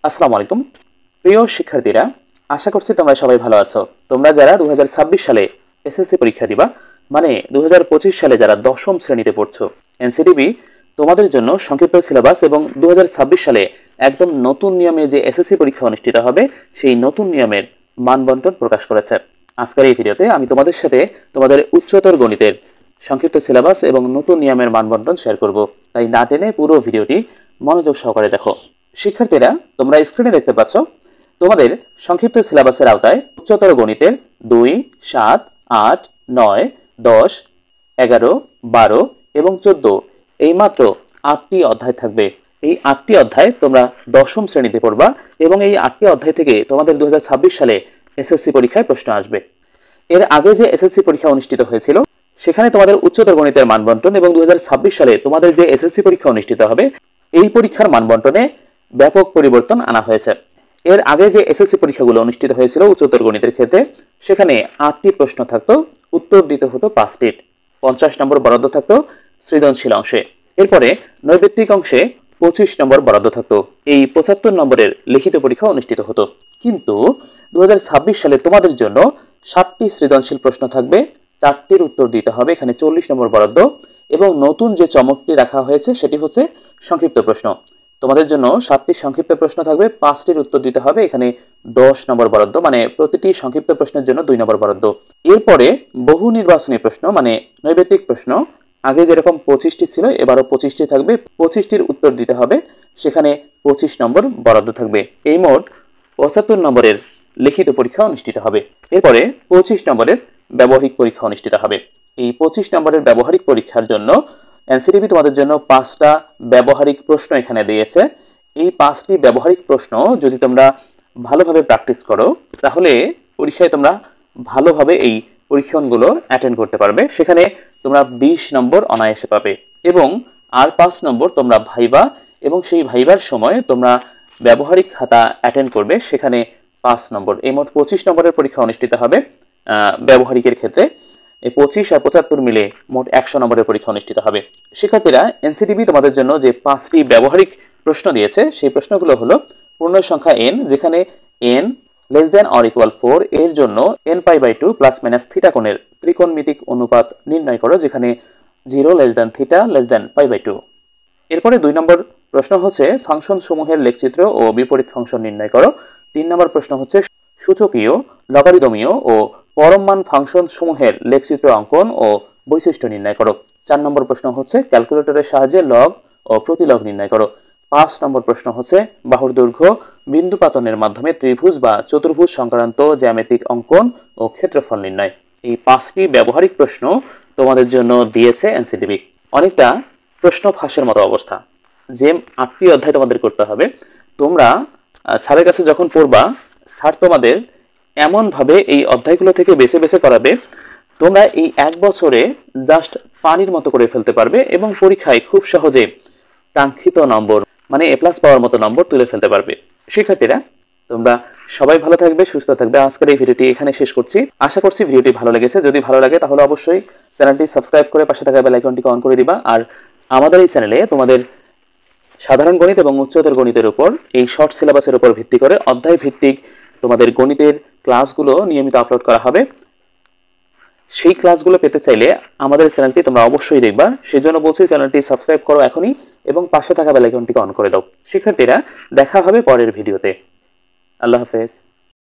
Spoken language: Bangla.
আসসালামু আলাইকুম প্রিয় শিক্ষার্থীরা, আশা করছি তোমরা সবাই ভালো আছো। তোমরা যারা 2026 সালে এসএসসি পরীক্ষা দিবা, মানে 2025 সালে যারা দশম শ্রেণীতে পড়ছো, এনসিটিবি তোমাদের জন্য সংক্ষিপ্ত সিলেবাস এবং 2026 সালে একদম নতুন নিয়মে যে এসএসসি পরীক্ষা অনুষ্ঠিত হবে সেই নতুন নিয়মের মানবন্টন প্রকাশ করেছে। আজকের এই ভিডিওতে আমি তোমাদের সাথে তোমাদের উচ্চতর গণিতের সংক্ষিপ্ত সিলেবাস এবং নতুন নিয়মের মানবন্টন শেয়ার করব, তাই না টেনে পুরো ভিডিওটি মনোযোগ সহকারে দেখো। শিক্ষার্থীরা, তোমরা স্ক্রিনে দেখতে পাচ্ছ তোমাদের সংক্ষিপ্ত সিলেবাসের আওতায় উচ্চতর গণিতের 2, 7, 8, 9, 10, 11, 12 এবং 14 এই মাত্র 8টি অধ্যায় থাকবে। এই 8টি অধ্যায় তোমরা দশম শ্রেণীতে পড়বা এবং এই 8টি অধ্যায় থেকে তোমাদের 2026 সালে এসএসসি পরীক্ষায় প্রশ্ন আসবে। এর আগে যে এসএসসি পরীক্ষা অনুষ্ঠিত হয়েছিল সেখানে তোমাদের উচ্চতর গণিতের মানবন্টন এবং 2026 সালে তোমাদের যে এসএসসি পরীক্ষা অনুষ্ঠিত হবে এই পরীক্ষার মানবন্টনে ব্যাপক পরিবর্তন আনা হয়েছে। এর আগে যে এসএসসি পরীক্ষাগুলো অনুষ্ঠিত হয়েছিল উচ্চতর গণিতের ক্ষেত্রে সেখানে 8টি প্রশ্ন থাকতো, উত্তর দিতে হতো 5টির, 50 নম্বর বরাদ্দ থাকতো সৃজনশীল অংশে। এরপরে নৈর্ব্যক্তিক অংশে 25 নম্বর বরাদ্দ থাকতো। এই 75 নম্বরের লিখিত পরীক্ষা অনুষ্ঠিত হতো। কিন্তু 2026 সালে তোমাদের জন্য 7টি সৃজনশীল প্রশ্ন থাকবে, 4টির উত্তর দিতে হবে, এখানে 40 নম্বর বরাদ্দ। এবং নতুন যে চমকটি রাখা হয়েছে সেটি হচ্ছে সংক্ষিপ্ত প্রশ্ন। তোমাদের জন্য 7টি সংক্ষিপ্ত প্রশ্ন থাকবে, 5টির উত্তর দিতে হবে, এখানে 10 নম্বর বরাদ্দ, মানে প্রতিটি সংক্ষিপ্ত প্রশ্নের জন্য 2 নম্বর বরাদ্দ। এরপরে বহু নির্বাচনী প্রশ্ন মানে নৈর্ব্যক্তিক প্রশ্ন, আগে যেরকম 25টি ছিল এবারও 25টি থাকবে, 25টির উত্তর দিতে হবে, সেখানে 25 নম্বর বরাদ্দ থাকবে। এই মোট 75 নম্বরের লিখিত পরীক্ষা অনুষ্ঠিত হবে। এরপরে 25 নম্বরের ব্যবহারিক পরীক্ষা অনুষ্ঠিত হবে। এই 25 নম্বরের ব্যবহারিক পরীক্ষার জন্য এনসিটিবি তোমাদের জন্য 5টা ব্যবহারিক প্রশ্ন এখানে দিয়েছে। এই 5টি ব্যবহারিক প্রশ্ন যদি তোমরা ভালোভাবে প্র্যাকটিস করো তাহলে পরীক্ষায় তোমরা ভালোভাবে এই পরীক্ষণগুলো অ্যাটেন্ড করতে পারবে। সেখানে তোমরা 20 নম্বর অনায়াসে পাবে এবং আর 5 নম্বর তোমরা ভাইবা এবং সেই ভাইবার সময় তোমরা ব্যবহারিক খাতা অ্যাটেন্ড করবে, সেখানে 5 নম্বর। এই মোট 25 নম্বরের পরীক্ষা অনুষ্ঠিত হবে ব্যবহারিকের ক্ষেত্রে। এই 25 আর 75 মিলে মোট 100 নম্বরের পরীক্ষা অনুষ্ঠিত হবে। শিক্ষার্থীরা, এনসিটিবি তোমাদের জন্য যে 5টি ব্যবহারিক প্রশ্ন দিয়েছে সেই প্রশ্নগুলো হলো পূর্ণ সংখ্যা n যেখানে n less than or equal 4 এর জন্য nπ/2 প্লাস মাইনাস থিটা কোণের ত্রিকোণমিতিক অনুপাত নির্ণয় করো, যেখানে 0 less than theta less than π/2। এরপরে 2 নম্বর প্রশ্ন হচ্ছে ফাংশন সমূহের লেখচিত্র ও বিপরীত ফাংশন নির্ণয় করো। 3 নম্বর প্রশ্ন হচ্ছে সূচকীয়, লগারিদমীয় ও পরম মান ফাংশন সমূহের লেখচিত্র অঙ্কন ও বৈশিষ্ট্য নির্ণয় করো। 4 নম্বর প্রশ্ন হচ্ছে ক্যালকুলেটরের সাহায্যে লগ ও প্রতিলগ নির্ণয় করো। 5 নম্বর প্রশ্ন হচ্ছে বাহুর দৈর্ঘ্য বিন্দুপাতনের মাধ্যমে ত্রিভুজ বা চতুর্ভুজ সংক্রান্ত জ্যামিতিক অঙ্কন ও ক্ষেত্রফল নির্ণয়। এই 5টি ব্যবহারিক প্রশ্ন তোমাদের জন্য দিয়েছে এনসিটিবি। অনেকটা প্রশ্ন ফাঁসের মতো অবস্থা। যে 8টি অধ্যায় তোমাদের করতে হবে, তোমরা স্যারের কাছে যখন পড়বা স্যার তোমাদের এমনভাবে এই অধ্যায়গুলো থেকে বেছে বেছে করাবে তোমরা এই 1 বছরে জাস্ট পানির মতো করে ফেলতে পারবে এবং পরীক্ষায় খুব সহজে কাঙ্ক্ষিত নম্বর মানে A+ পাওয়ার মতো নম্বর তুলে ফেলতে পারবে। শিক্ষার্থীরা, তোমরা সবাই ভালো থাকবে, সুস্থ থাকবে। আজকের এই ভিডিওটি এখানে শেষ করছি। আশা করছি ভিডিওটি ভালো লেগেছে। যদি ভালো লাগে তাহলে অবশ্যই চ্যানেলটি সাবস্ক্রাইব করে পাশে থাকা বেল আইকনটিকে অন করে দিবা। আর আমাদের এই চ্যানেলে তোমাদের সাধারণ গণিত এবং উচ্চতর গণিতের উপর এই শর্ট সিলেবাসের উপর ভিত্তি করে অধ্যায় ভিত্তিক তোমাদের গণিতের ক্লাসগুলো নিয়মিত আপলোড করা হবে। সেই ক্লাসগুলো পেতে চাইলে আমাদের চ্যানেলটি তোমরা অবশ্যই দেখবা। সেজন্য বলছি চ্যানেলটি সাবস্ক্রাইব করো এখনই এবং পাশে থাকা বেল আইকনটিকে অন করে দাও। শিক্ষার্থীরা, দেখা হবে পরের ভিডিওতে। আল্লাহ হাফেজ।